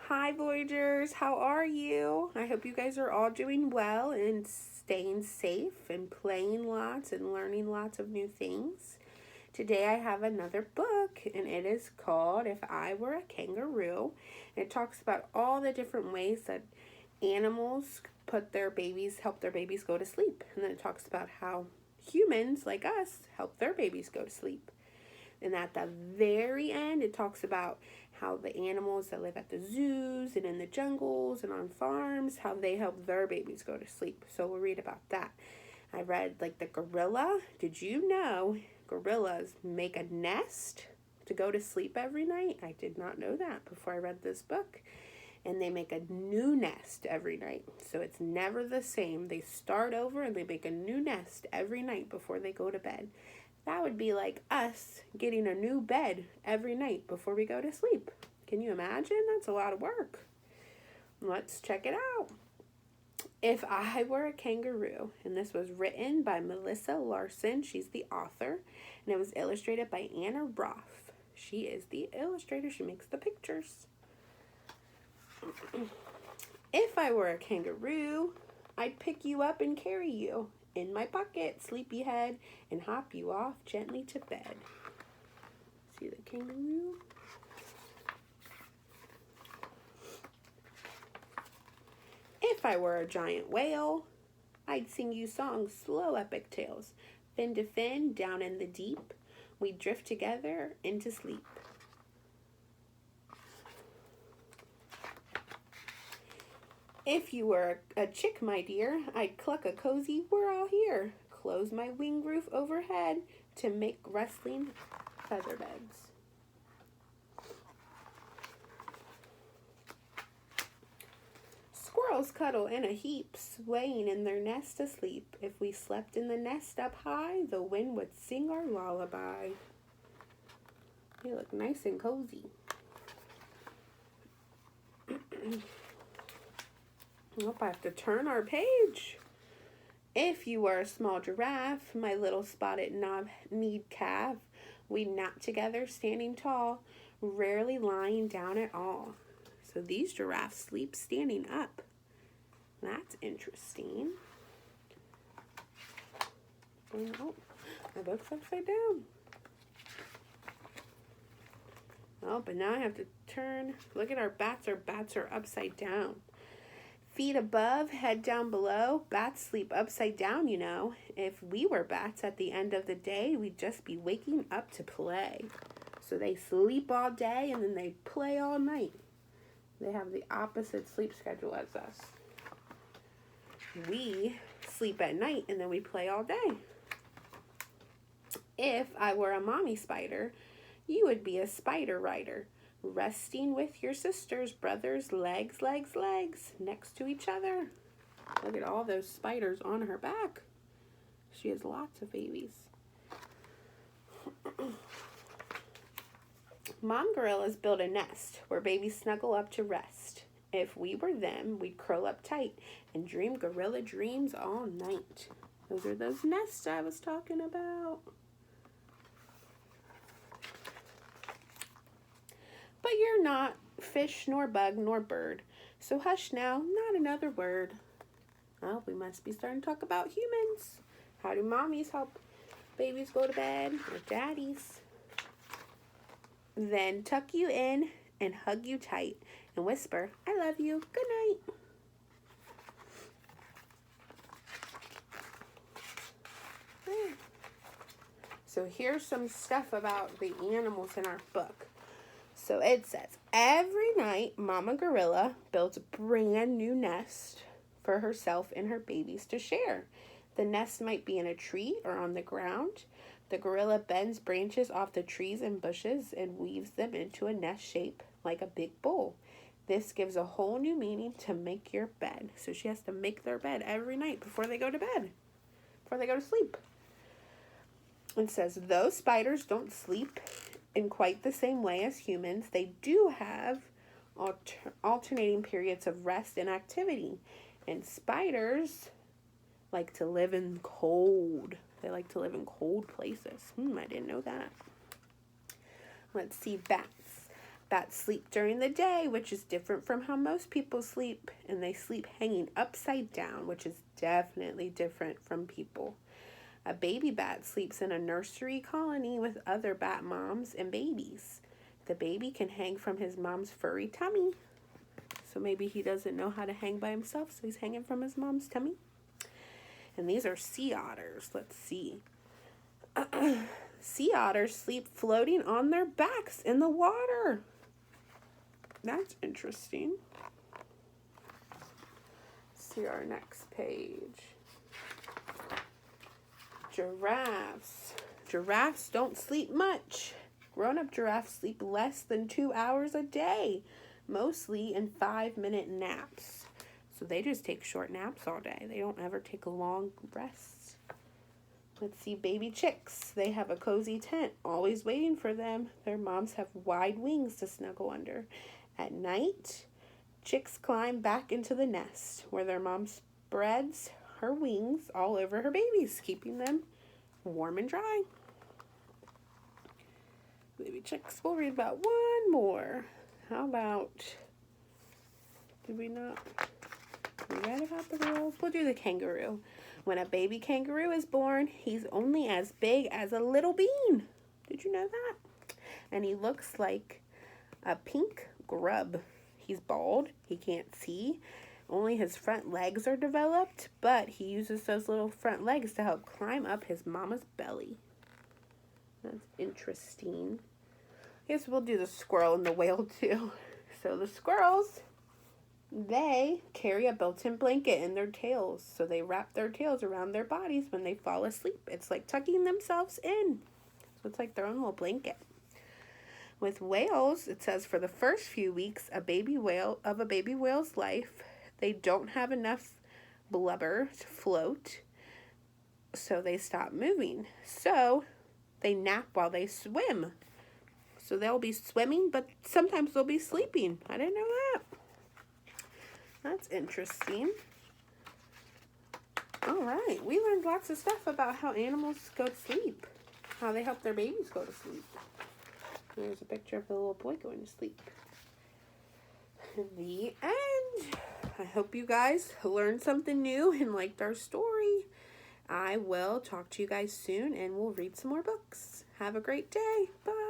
Hi, Voyagers. How are you? I hope you guys are all doing well and staying safe and playing lots and learning lots of new things. Today, I have another book, and it is called If I Were a Kangaroo. And it talks about all the different ways that animals help their babies go to sleep. And then it talks about how humans like us help their babies go to sleep. And at the very end, it talks about how the animals that live at the zoos and in the jungles and on farms, how they help their babies go to sleep. So we'll read about that. I read like the gorilla. Did you know gorillas make a nest to go to sleep every night? I did not know that before I read this book. And they make a new nest every night. So it's never the same. They start over and they make a new nest every night before they go to bed. That would be like us getting a new bed every night before we go to sleep. Can you imagine? That's a lot of work. Let's check it out. If I Were a Kangaroo, and this was written by Melissa Larson. She's the author, and it was illustrated by Anna Roth. She is the illustrator. She makes the pictures. If I were a kangaroo, I'd pick you up and carry you in my pocket, sleepyhead, and hop you off gently to bed. See the kangaroo? If I were a giant whale, I'd sing you songs, slow epic tales. Fin to fin, down in the deep, we'd drift together into sleep. If you were a chick, my dear, I'd cluck a cozy, we're all here. Close my wing roof overhead to make rustling feather beds. Squirrels cuddle in a heap, swaying in their nest asleep. If we slept in the nest up high, the wind would sing our lullaby. They look nice and cozy. Nope, I have to turn our page. If you were a small giraffe, my little spotted knob-kneed calf, we'd nap together standing tall, rarely lying down at all. So these giraffes sleep standing up. That's interesting. Oh, my book's upside down. Oh, but now I have to turn. Look at our bats. Our bats are upside down. Feet above, head down below. Bats sleep upside down, you know. If we were bats at the end of the day, we'd just be waking up to play. So they sleep all day and then they play all night. They have the opposite sleep schedule as us. We sleep at night and then we play all day. If I were a mommy spider, you would be a spider rider. Resting with your sisters, brothers, legs next to each other. Look at all those spiders on her back. She has lots of babies. Mom gorillas build a nest where babies snuggle up to rest. If we were them, we'd curl up tight and dream gorilla dreams all night. Those are those nests I was talking about. But you're not fish, nor bug, nor bird. So hush now, not another word. Well, we must be starting to talk about humans. How do mommies help babies go to bed? Or daddies? Then tuck you in and hug you tight and whisper, I love you, good night. So here's some stuff about the animals in our book. So it says, every night, Mama Gorilla builds a brand new nest for herself and her babies to share. The nest might be in a tree or on the ground. The gorilla bends branches off the trees and bushes and weaves them into a nest shape like a big bowl. This gives a whole new meaning to make your bed. So she has to make their bed every night before they go to bed, before they go to sleep. It says, though spiders don't sleep in quite the same way as humans, they do have alternating periods of rest and activity. And spiders like to live in cold. They like to live in cold places. I didn't know that. Let's see, bats. Bats sleep during the day, which is different from how most people sleep, and they sleep hanging upside down, which is definitely different from people. A baby bat sleeps in a nursery colony with other bat moms and babies. The baby can hang from his mom's furry tummy. So maybe he doesn't know how to hang by himself, so he's hanging from his mom's tummy. And these are sea otters. Let's see. Sea otters sleep floating on their backs in the water. That's interesting. Let's see our next page. Giraffes. Giraffes don't sleep much. Grown-up giraffes sleep less than 2 hours a day, mostly in 5-minute naps. So they just take short naps all day. They don't ever take a long rest. Let's see, baby chicks. They have a cozy tent always waiting for them. Their moms have wide wings to snuggle under. At night, chicks climb back into the nest where their mom spreads her wings all over her babies, keeping them warm and dry. Baby chicks. We'll read about one more. How about, did we not? We read about the girls. We'll do the kangaroo. When a baby kangaroo is born, he's only as big as a little bean. Did you know that? And he looks like a pink grub. He's bald. He can't see. Only his front legs are developed, but he uses those little front legs to help climb up his mama's belly. That's interesting. I guess we'll do the squirrel and the whale too. So the squirrels, they carry a built-in blanket in their tails. So they wrap their tails around their bodies when they fall asleep. It's like tucking themselves in. So it's like their own little blanket. With whales, it says for the first few weeks of a baby whale's life, they don't have enough blubber to float, so they stop moving. So they nap while they swim. So they'll be swimming, but sometimes they'll be sleeping. I didn't know that. That's interesting. All right, we learned lots of stuff about how animals go to sleep, how they help their babies go to sleep. There's a picture of the little boy going to sleep. The end. I hope you guys learned something new and liked our story. I will talk to you guys soon, and we'll read some more books. Have a great day. Bye.